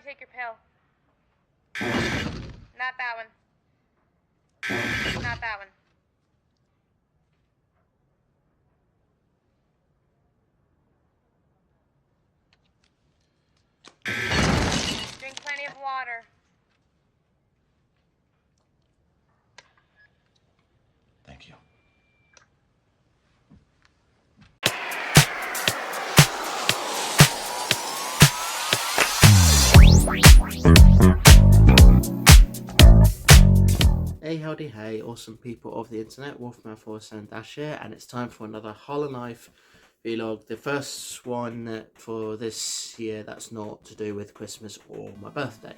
take your pill. Not that one. Not that one. Drink plenty of water. Thank you. Hey, howdy, hey, awesome people of the internet, Wolfman47 Dash here, and it's time for another Hollow Knife vlog. The first one for this year that's not to do with Christmas or my birthday.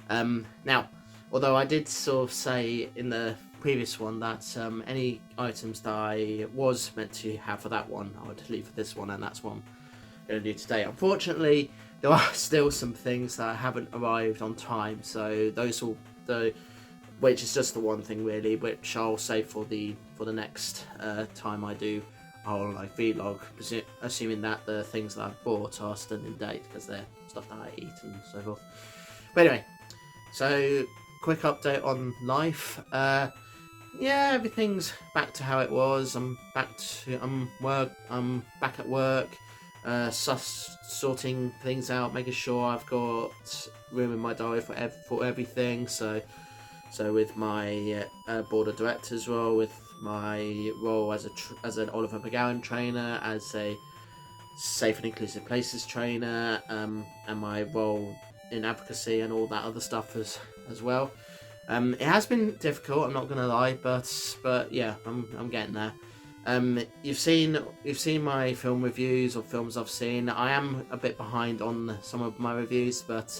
Now, although I did sort of say in the previous one that any items that I was meant to have for that one, I would leave for this one, and that's what I'm going to do today. Unfortunately, there are still some things that haven't arrived on time, so those will, which is just the one thing really, which I'll save for the next time I do our like vlog, assuming that the things that I've bought are still in date because they're stuff that I eat and so forth. But anyway, so quick update on life. Yeah, everything's back to how it was. I'm back at work, sorting things out, making sure I've got room in my diary for everything. So with my board of directors role, with my role as an Oliver McGowan trainer, as a safe and inclusive places trainer, and my role in advocacy and all that other stuff as well. It has been difficult, I'm not gonna lie, but yeah, I'm getting there. You've seen my film reviews or films I've seen. I am a bit behind on some of my reviews, but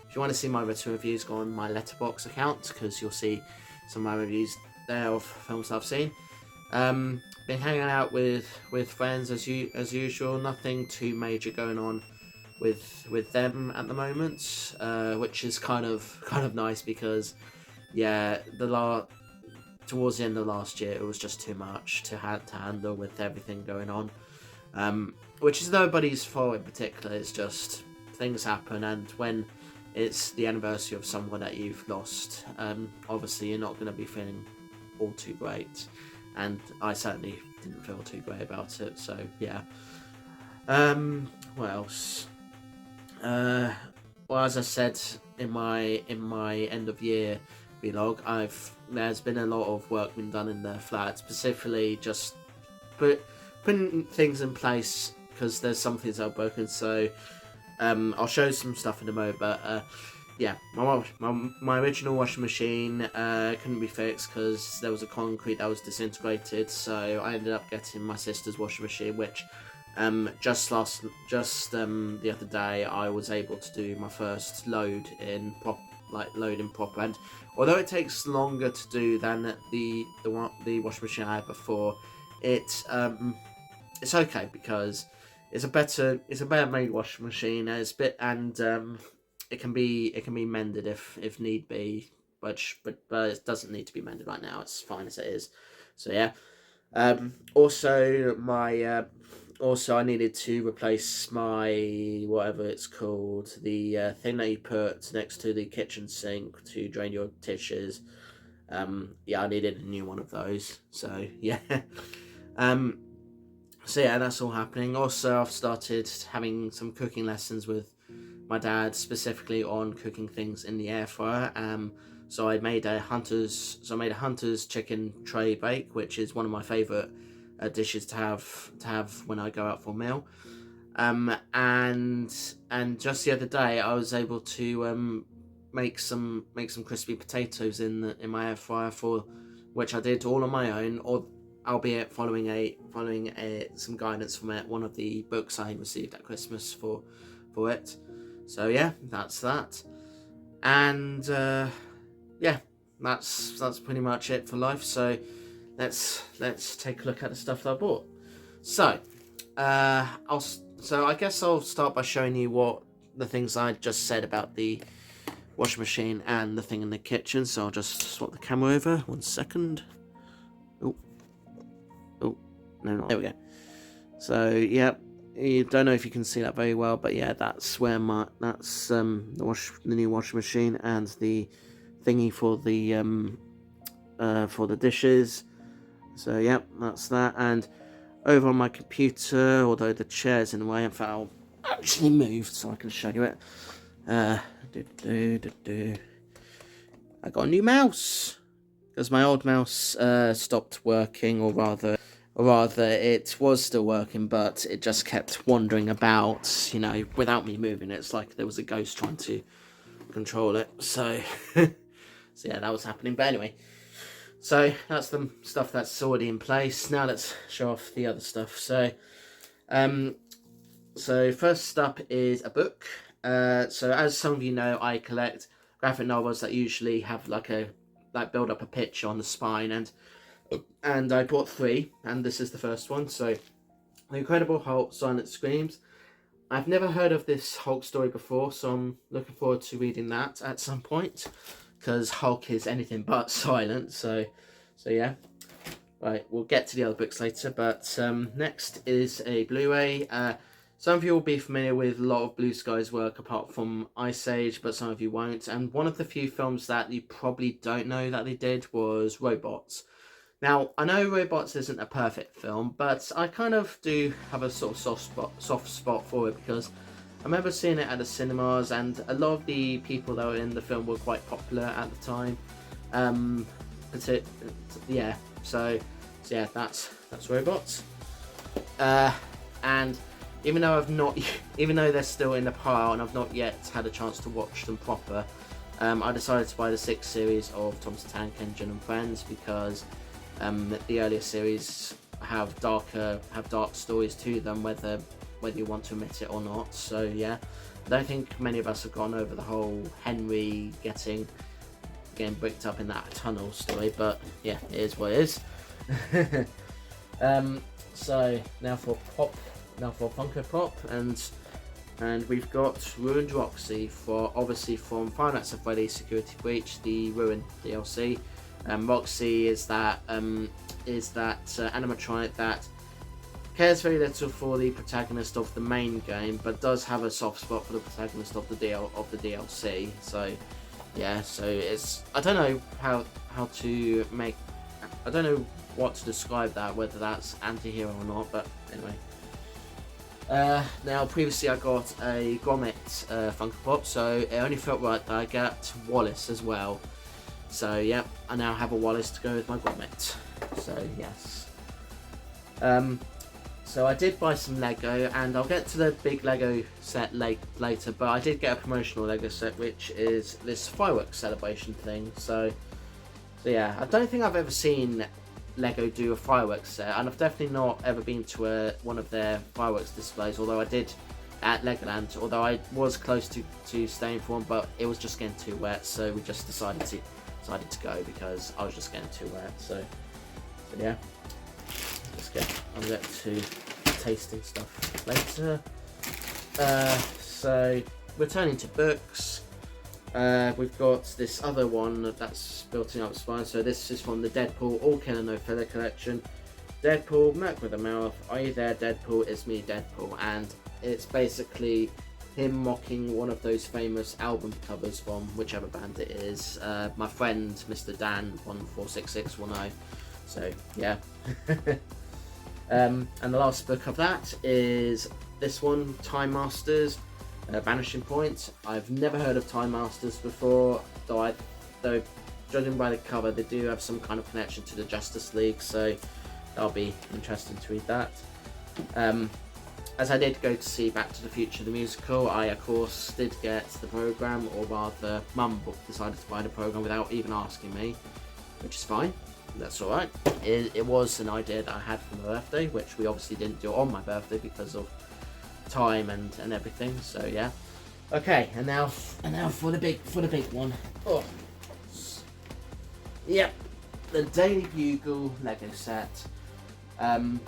if you want to see my written reviews, go on my Letterboxd account because you'll see some of my reviews there of films I've seen. Been hanging out with friends as usual. Nothing too major going on with them at the moment, which is kind of nice because yeah, towards the end of last year it was just too much to handle with everything going on, which is nobody's fault in particular. It's just things happen, and when it's the anniversary of someone that you've lost, obviously you're not going to be feeling all too great, and I certainly didn't feel too great about it. So yeah. What else? Well, as I said in my end of year vlog, there's been a lot of work been done in the flat, specifically just putting things in place because there's some things that are broken. So I'll show some stuff in a moment, but yeah, my original washing machine couldn't be fixed because there was a concrete that was disintegrated, so I ended up getting my sister's washing machine, which just the other day I was able to do my first load in proper, and although it takes longer to do than the washing machine I had before, it's okay because it's a better made washing machine. It can be mended if need be, but it doesn't need to be mended right now. It's fine as it is. So yeah. Also I needed to replace my whatever it's called, the thing that you put next to the kitchen sink to drain your dishes. Yeah, I needed a new one of those. So yeah. So yeah, that's all happening. Also, I've started having some cooking lessons with my dad, specifically on cooking things in the air fryer. So I made a hunter's chicken tray bake, which is one of my favourite dishes to have when I go out for a meal. And just the other day, I was able to make some crispy potatoes in my air fryer, for which I did all on my own, or albeit following some guidance from one of the books I received at Christmas for it. So yeah, that's that, and yeah, that's pretty much it for life. So let's take a look at the stuff that I bought. So I guess I'll start by showing you what the things I just said about the washing machine and the thing in the kitchen. So I'll just swap the camera over. 1 second. Oh, no, not there. We go. So yeah, you don't know if you can see that very well, but yeah, that's where that's the new washing machine and the thingy for the dishes. So yeah, that's that. And over on my computer, although the chair's in the way, in fact I'll actually move so I can show you it. I got a new mouse because my old mouse stopped working, or rather it was still working, but it just kept wandering about, you know, without me moving it. It's like there was a ghost trying to control it. So so yeah, that was happening. But anyway, so that's the stuff that's already in place. Now let's show off the other stuff. So so first up is a book. So as some of you know, I collect graphic novels that usually have like build up a picture on the spine, and I bought 3, and this is the first one. So The Incredible Hulk, Silent Screams. I've never heard of this Hulk story before, so I'm looking forward to reading that at some point, because Hulk is anything but silent. So yeah. Right, we'll get to the other books later, but next is a Blu-ray. Some of you will be familiar with a lot of Blue Sky's work apart from Ice Age, but some of you won't. And one of the few films that you probably don't know that they did was Robots. Now, I know Robots isn't a perfect film, but I kind of do have a sort of soft spot for it, because I remember seeing it at the cinemas, and a lot of the people that were in the film were quite popular at the time. Yeah, so yeah, that's Robots. And even though they're still in the pile and I've not yet had a chance to watch them proper, I decided to buy the 6th series of Thomas the Tank Engine and Friends, because the earlier series have dark stories to them, whether you want to admit it or not. So yeah, I don't think many of us have gone over the whole Henry getting bricked up in that tunnel story, but yeah, it is what it is. So now for Funko Pop, and we've got Ruined Roxy, obviously from Five Nights at Freddy's Security Breach, the Ruined DLC. Roxy is that animatronic that cares very little for the protagonist of the main game, but does have a soft spot for the protagonist of the DLC. So yeah, so I don't know I don't know what to describe that, whether that's anti-hero or not, but anyway. Now previously I got a Gromit Funko Pop, so it only felt right that I get Wallace as well. So yeah, I now have a Wallace to go with my Gromit. So yes. So I did buy some Lego, and I'll get to the big Lego set later, but I did get a promotional Lego set, which is this fireworks celebration thing. So yeah, I don't think I've ever seen Lego do a fireworks set, and I've definitely not ever been to one of their fireworks displays, although I did at Legoland, although I was close to staying for one, but it was just getting too wet, so we just decided to go because I was just getting too wet. So yeah, I'll get to tasting stuff later. So returning to books, we've got this other one that's built in up spine. So this is from the Deadpool All Killer No Filler collection. Deadpool, Merc with a Mouth, Are You There Deadpool, It's Me Deadpool, and it's basically him mocking one of those famous album covers from whichever band it is. My friend Mr. Dan 1466 will know. So yeah. And the last book of that is this one, Time Masters, Vanishing Point. I've never heard of Time Masters before, though judging by the cover, they do have some kind of connection to the Justice League, so that'll be interesting to read that. As I did go to see Back to the Future the musical, I of course did get the programme, or rather Mum decided to buy the programme without even asking me, which is fine, that's alright. It was an idea that I had for my birthday, which we obviously didn't do on my birthday because of time and everything, so yeah. Okay, and now for the big one. Oh. Yep, the Daily Bugle Lego set.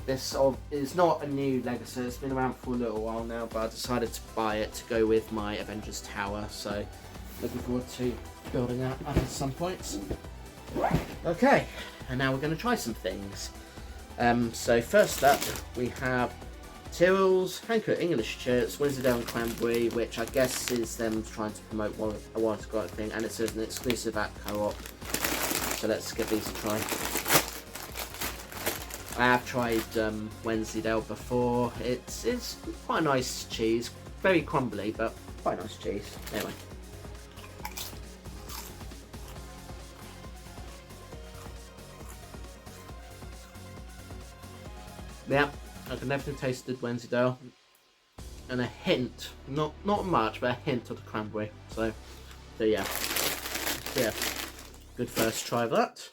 This is not a new Lego set, it's been around for a little while now, but I decided to buy it to go with my Avengers Tower, so looking forward to building that up at some point. Okay, and now we're going to try some things. So first up we have Tyrrell's, Hancock English Church, Wensleydale and Cranberry, which I guess is them trying to promote a Wild Scarlet thing, and it's an exclusive at Co-op. So let's give these a try. I have tried Wensleydale before. It's quite a nice cheese, very crumbly, but quite a nice cheese. Anyway. Yeah, I can definitely taste the Wensleydale. And a hint, not much, but a hint of the cranberry. So yeah, good first try of that.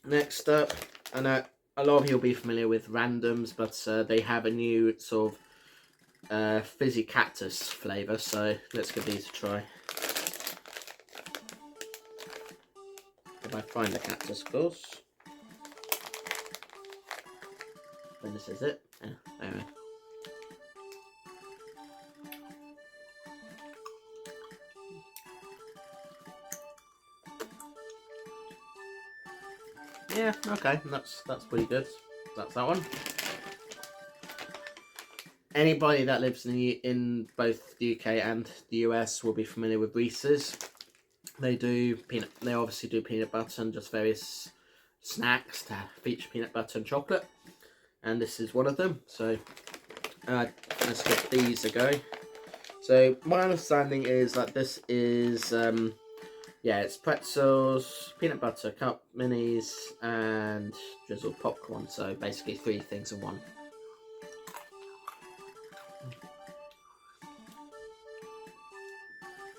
Next up, I know a lot of you will be familiar with randoms, but they have a new sort of fizzy cactus flavour. So let's give these a try. If I find the cactus, of course. And this is it. Yeah, anyway. Yeah, okay, that's pretty good. That's that one. Anybody that lives in both the UK and the US will be familiar with Reese's. They obviously do peanut butter and just various snacks to feature peanut butter and chocolate, and this is one of them. So let's give these a go. So my understanding is that this is yeah, it's pretzels, peanut butter cup minis, and drizzled popcorn. So basically 3 things in one.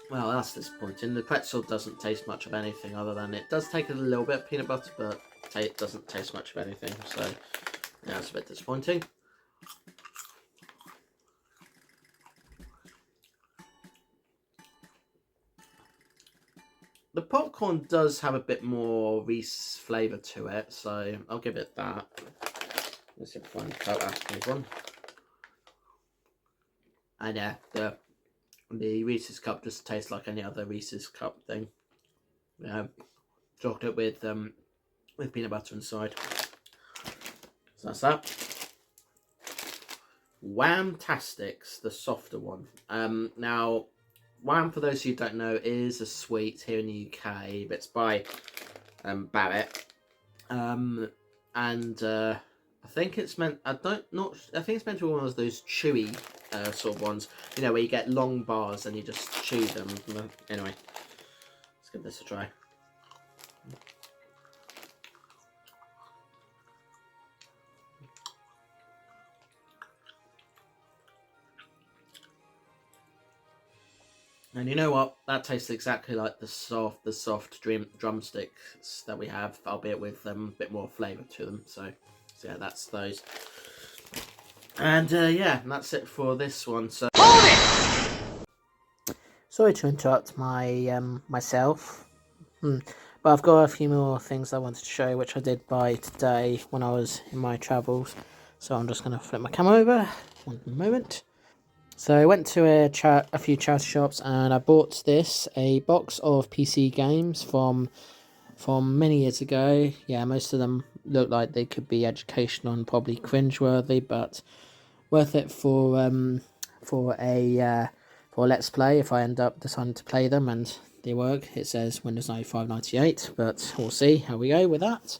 Well, that's disappointing. The pretzel doesn't taste much of anything other than it does take a little bit of peanut butter, but it doesn't taste much of anything. So yeah, it's a bit disappointing. The popcorn does have a bit more Reese flavour to it, so I'll give it that. Let's see if I can find out one. And yeah, the Reese's cup just tastes like any other Reese's cup thing. Chocolate with peanut butter inside. So that's that. Wham-tastics, the softer one. Now, Wham, for those of you who don't know, is a sweet here in the UK. It's by Barrett, and I think it's meant. I think it's meant to be one of those chewy sort of ones. You know, where you get long bars and you just chew them. Anyway, let's give this a try. And you know what? That tastes exactly like the soft drumsticks that we have, albeit with a bit more flavour to them. So yeah, that's those. And yeah, that's it for this one. So sorry to interrupt myself, but I've got a few more things I wanted to show, which I did buy today when I was in my travels. So I'm just going to flip my camera over one moment. So I went to a few charity shops and I bought a box of PC games from many years ago. Yeah, most of them look like they could be educational and probably cringeworthy, but worth it for a Let's Play if I end up deciding to play them and they work. It says Windows 95 98, but we'll see how we go with that.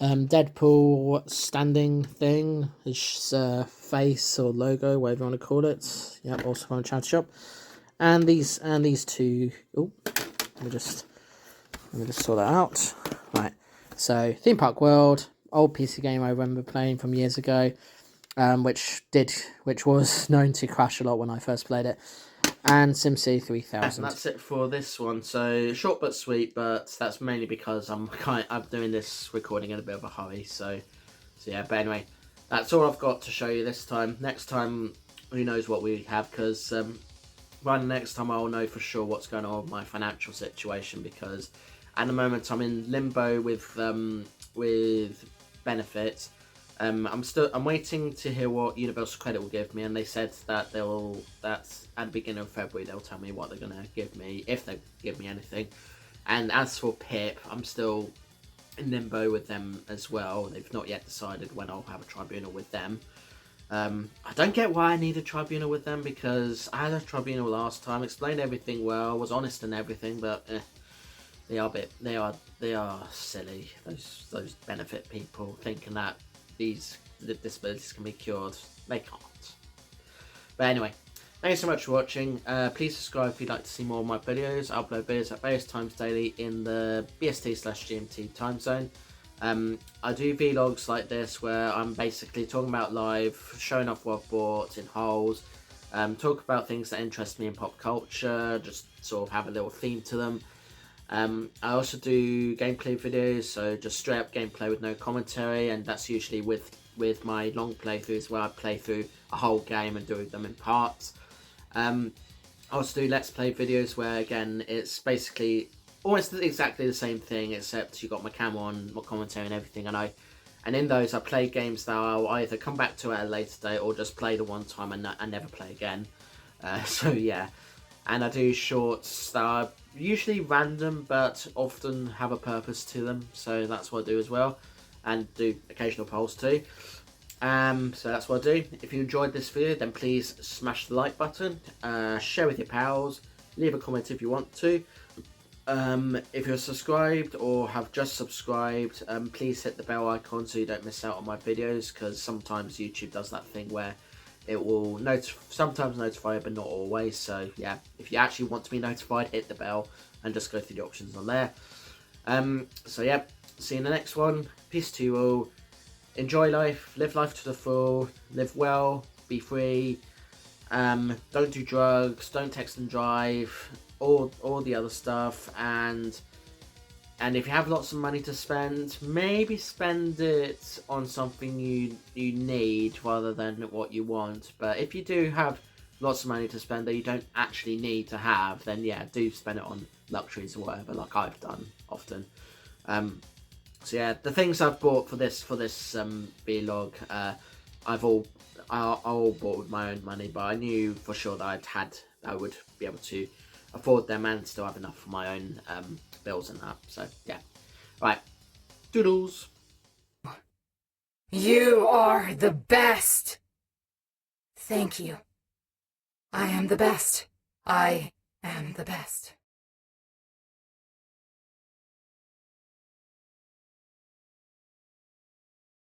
Deadpool standing thing, his face or logo, whatever you want to call it. Yep, also from a charity shop. And these two. Oh, let me just sort that out. Right. So Theme Park World, old PC game I remember playing from years ago, which was known to crash a lot when I first played it. And SimCity 3000. And that's it for this one. So short but sweet, but that's mainly because I'm doing this recording in a bit of a hurry. So yeah. But anyway, that's all I've got to show you this time. Next time, who knows what we have? Because by the next time, I'll know for sure what's going on with my financial situation. Because at the moment, I'm in limbo with benefits. I'm waiting to hear what Universal Credit will give me, and they said that that's at the beginning of February they'll tell me what they're gonna give me, if they give me anything. And as for PIP, I'm still in limbo with them as well. They've not yet decided when I'll have a tribunal with them. I don't get why I need a tribunal with them, because I had a tribunal last time, explained everything well, was honest and everything, but they are silly. Those benefit people thinking that the disabilities can be cured. They can't. But anyway, thanks so much for watching. Please subscribe if you'd like to see more of my videos. I upload videos at various times daily in the BST/GMT time zone. I do vlogs like this where I'm basically talking about life, showing off what I've bought in hauls, talk about things that interest me in pop culture, just sort of have a little theme to them. I also do gameplay videos, so just straight up gameplay with no commentary, and that's usually with my long playthroughs where I play through a whole game and do them in parts. I also do Let's Play videos where, again, it's basically almost exactly the same thing, except you got my camera on, my commentary and everything, and in those I play games that I'll either come back to at a later date or just play the one time and never play again. So yeah, and I do shorts that are usually random but often have a purpose to them, so that's what I do as well, and do occasional polls too. So that's what I do. If you enjoyed this video, then please smash the like button, share with your pals, leave a comment if you want to. If you're subscribed or have just subscribed, please hit the bell icon so you don't miss out on my videos, because sometimes YouTube does that thing where it will sometimes notify you but not always. So yeah, if you actually want to be notified, hit the bell and just go through the options on there. So yeah, see you in the next one. Peace to you all. Enjoy life, live life to the full, live well, be free, don't do drugs, don't text and drive, all the other stuff, and if you have lots of money to spend, maybe spend it on something you need rather than what you want. But if you do have lots of money to spend that you don't actually need to have, then yeah, do spend it on luxuries or whatever, like I've done often. So yeah, the things I've bought for this vlog, I've all bought with my own money, but I knew for sure that I would be able to afford them and still have enough for my own bills and that. So yeah, right, doodles. You are the best. Thank you. I am the best. I am the best.